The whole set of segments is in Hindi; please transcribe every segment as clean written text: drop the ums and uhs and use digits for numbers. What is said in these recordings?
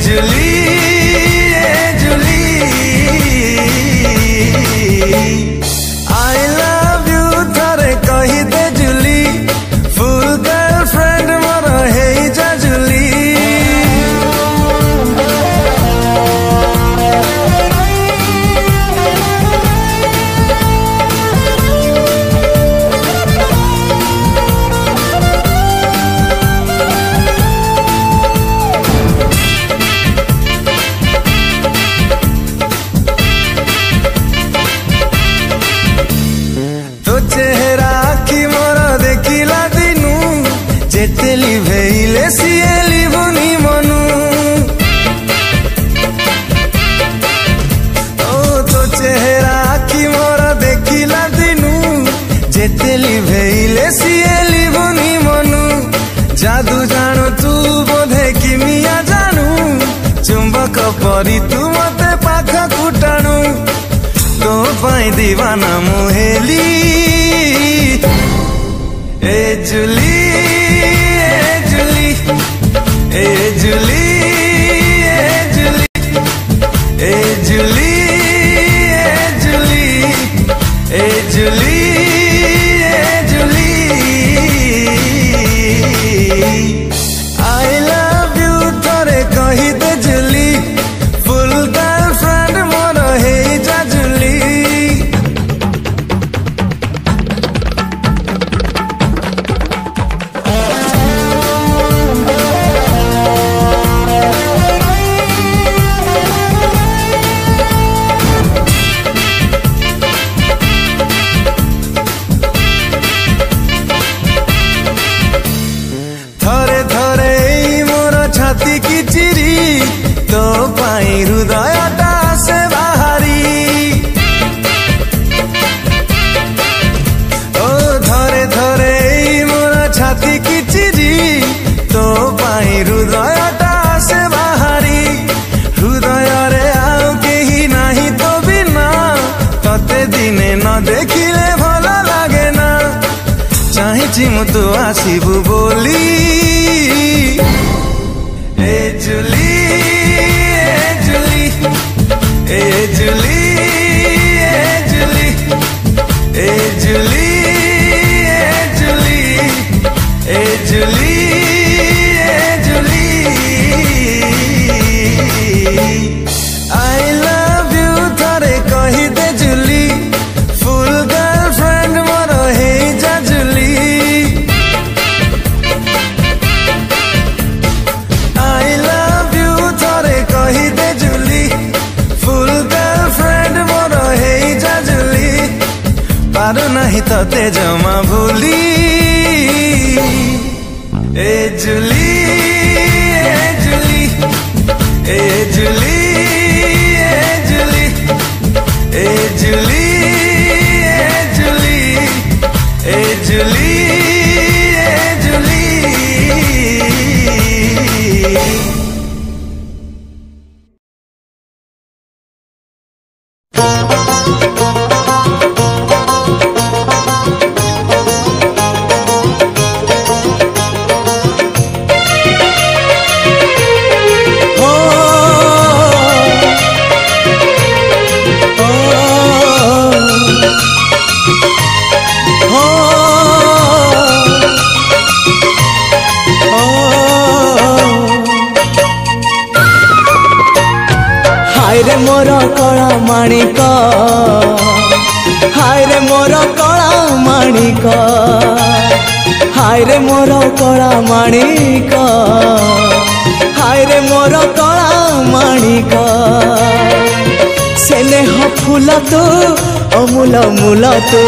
जुली आई लव यू थरे कही दे जुली फुल गर्लफ्रेंड मोर हे जा जुली चेहरा आखि मोर देखिला दिनु जेते लिभेइले सिए लिभुनी मनु ओ तो चेहरा आखि मोर देखिला दिनु जेते लिभेइले सिए लिभुनी मनु जादू जानो तू बोधे किमिया जानू चुंबक परी तू मते पाख कुटाणु तो पाई दीवाना मुहेली ए जुली ए जुली ए जुली ए जुली ए जुली ए जुली ए जुली आई लव यू थरे कही दे जुली फुल गर्लफ्रेंड मोर हे जा जुली थरे थरे मोर छाती की चिरी तो पाई हृदयटा से बाहरी ओ थरे थरे मोर छाती की चिरी तो पाई हृदयटा से बाहरी हृदय रे आउ केही नाही तो बिना तते दिने न देखिले भल लागे ना चाहि मु तू आसीबू बोली ए जुली ए जुली ए जुली ए जुली ए जुली ए जुली ए जुली ए जुली आई लव यू थरे कही दे जुली फुल गर्लफ्रेंड मोर हे जा जुली आई लव यू थरे कही दे जुली फुल गर्लफ्रेंड मोर हे जा जुली पारो नहीं तते जमा भूली ए जुली ए जुली ए जुली ए जुली ए जुली ए जुली ए जुली ए जुली मोर कला माणिक हाय रे मोर कला माणिक हाय रे मोर कला माणिक हाय रे मोर कला माणिक स्नेह फूल तू अमूल मूल तू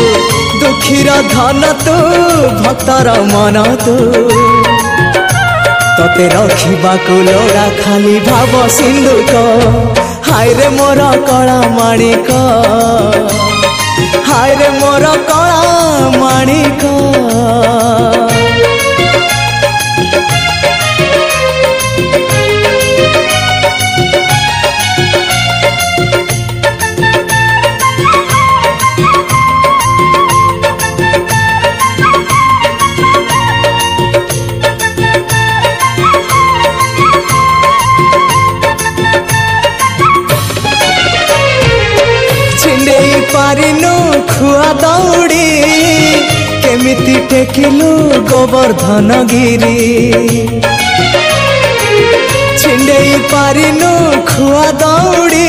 दुखीर धन तू भक्तर मन तू तते रखिबाकू लोड़ा खाली भाव सिंधुक हाय रे मोर कला माणिक हाय रे मोर कला माणिक पारिनु खुआ दौड़ी केमिति टेकिलु गोवर्धन गिरी छिंडेई पारिनु खुआ दौड़ी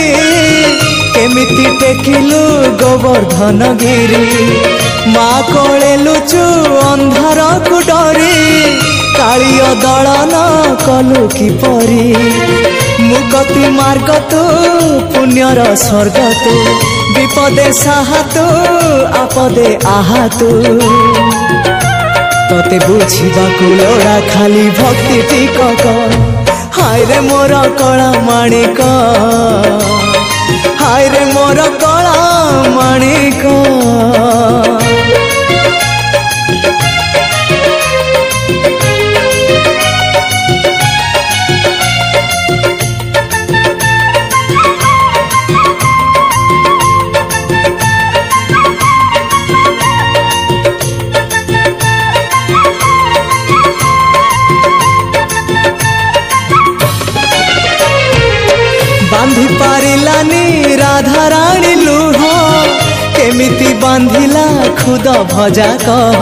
केमिति टेकिलु गोवर्धन गिरी माँ कोले लुचु अंधार को डरी कालिय दलन कलु किपरी मुगति मार्ग तु पुण्यर स्वर्ग तु विपदे साहा तु आपदे आहा तु तते बुझिबाकु लोड़ा खाली भक्ति टिकक हाय रे मोर कला माणिक हाय रे मोर कला माणिक बांधी पारिलानी राधा रानी लुह केमिति बांधिला खुद भजा कह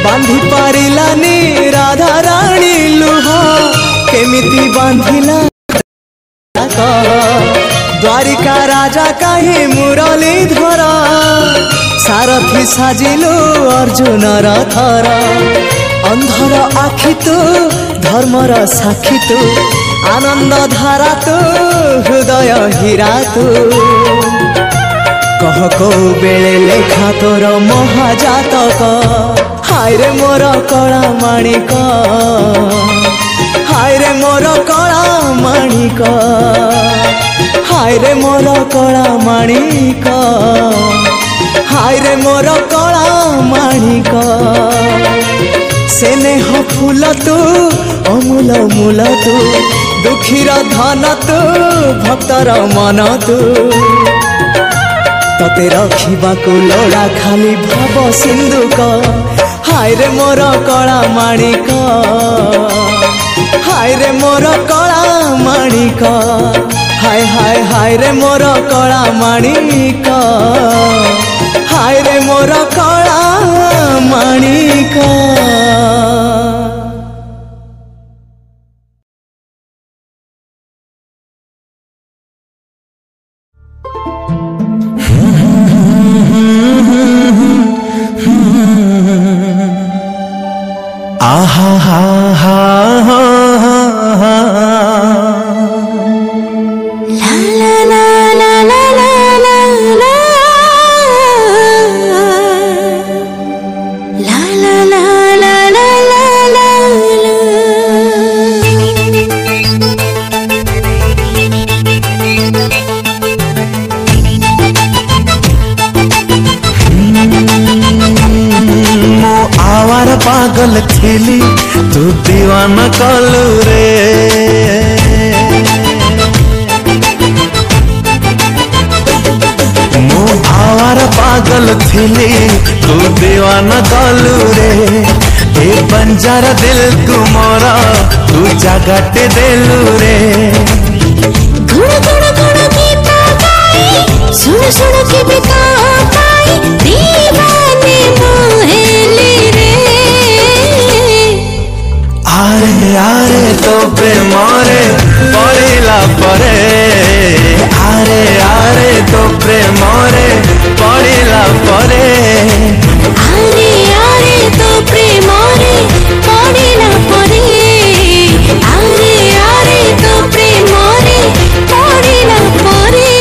बांधी पारिलानी राधा रानी लुह केमिति बांधिला कह द्वारिका राजा कहीं मुरली धर सारथी साजिलु अर्जुन रथर अंधर आखि तू धर्मर साक्षी तू आनंद धारा तू हृदय हीरा तू कह को बेले लेखा तोर महाजातक हाय रे मोर कला माणिक हाय रे मोर कला माणिक हाय रे मोर कला माणिक हाय रे मोर कला माणिक स्नेह फूल तू अमूल मूल तू दुखीर धन तू भक्तर मन तू तते रखिबाकु लोड़ा खाली भाव सिंधुक हाय रे मोर कला माणिक हाय रे मोर कला माणिक हाय हाय हाय रे मोर कला माणिक हाय रे मोर कला माणिक आहा हा हा हा हा ला ला ला ला ला ला ला ला ला ला ला ला ला मो आवार पागल थिली तू दीवाना कलू रे मो आवार पागल थिली तू दीवाना कलू रे ए बंजार दिल तू मोरा तू जगटे देलू रे गुण गुण गुण गीत गाई सुन सुन के बिका पाई दीवाने मोहेली रे आरे आरे तो प्रेमरे पड़िला परे आरे आरे तो प्रेमरे पड़िला परे आरे आरे तो प्रेमरे पड़िला परे आरे आरे तो प्रेमरे पड़िला परे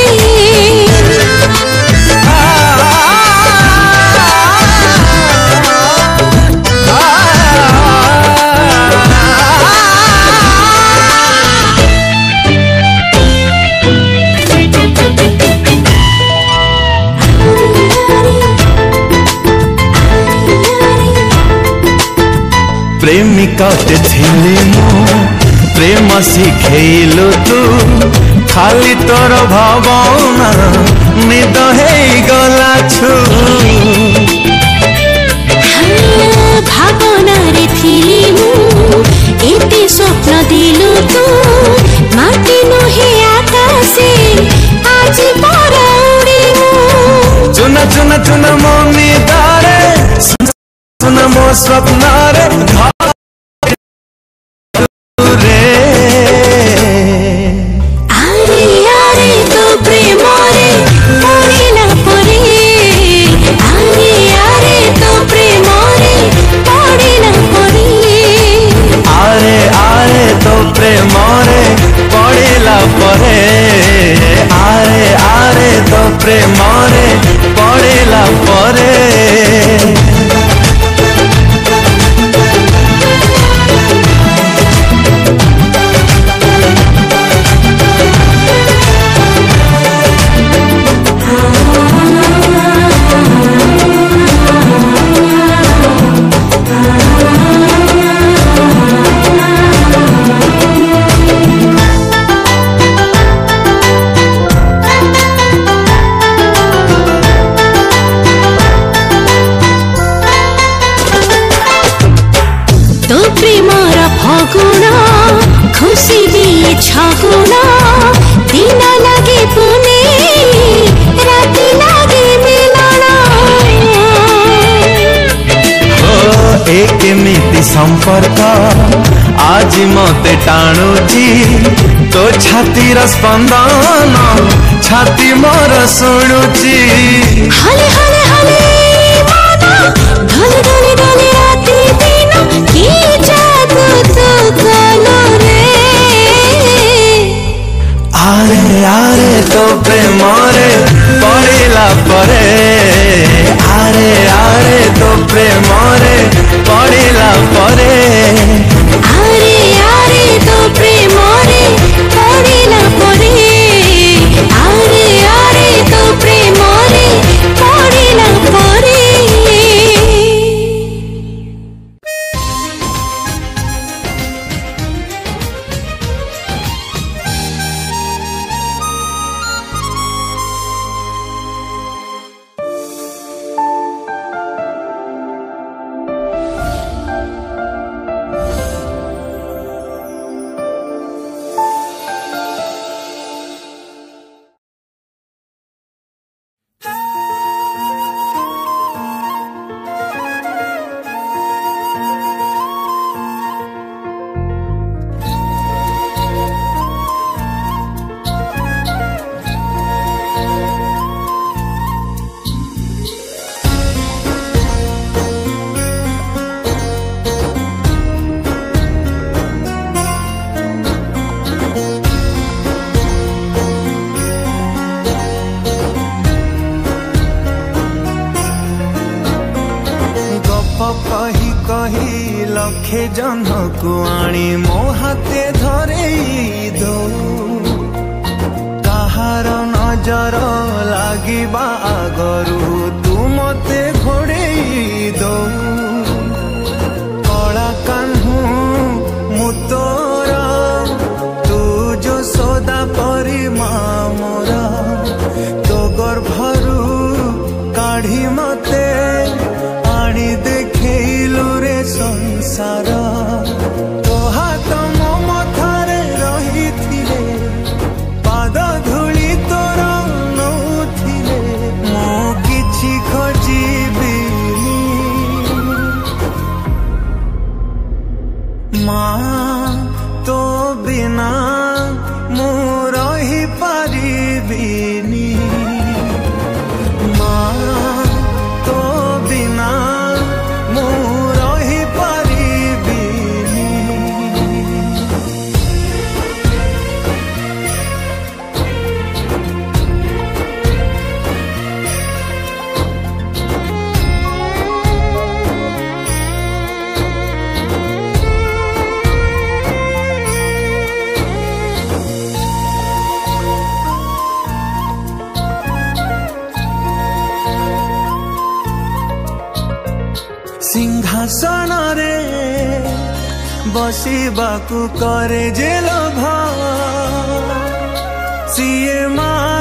प्रेमिका ते थिली मो प्रेम शिखेलु तू खाली तोर भावना निद हे गला छु भावना रे थिली मु एते स्वप्न दिलु तू माटी नहे आकाशे आज पर संपर्क आज मते टाणुची तो छातीर स्पंदन छाती मोर शुणुची हले हले हले माना धले धले धले राती दिन की जादू तू कलो रे आरे आरे तो प्रेम रे पड़िला परे आरे आरे तो प्रेम रे पड़िला परे आरे आरे तो प्रेम रे पड़िला परे आरे आरे तो प्रेम रे पड़िला परे कही कही लखे जन को आनी मो हाथे धरे दो कहार नजर लागिबा आगरू तू मते घोड़े दो कला कान्हू मु तोर तू जो सदा परी मोरा तो गर्भरू काढ़ी मते आनी देखलु रे संसार तो हाथ मो मथारे रही थिले पाद धूली तोर नौथिले मो किछि खोजिबी माँ तो बिना मु रही पारिबिनी सिंहासन रे बसिबाकू करे जे लोभ सीए माँ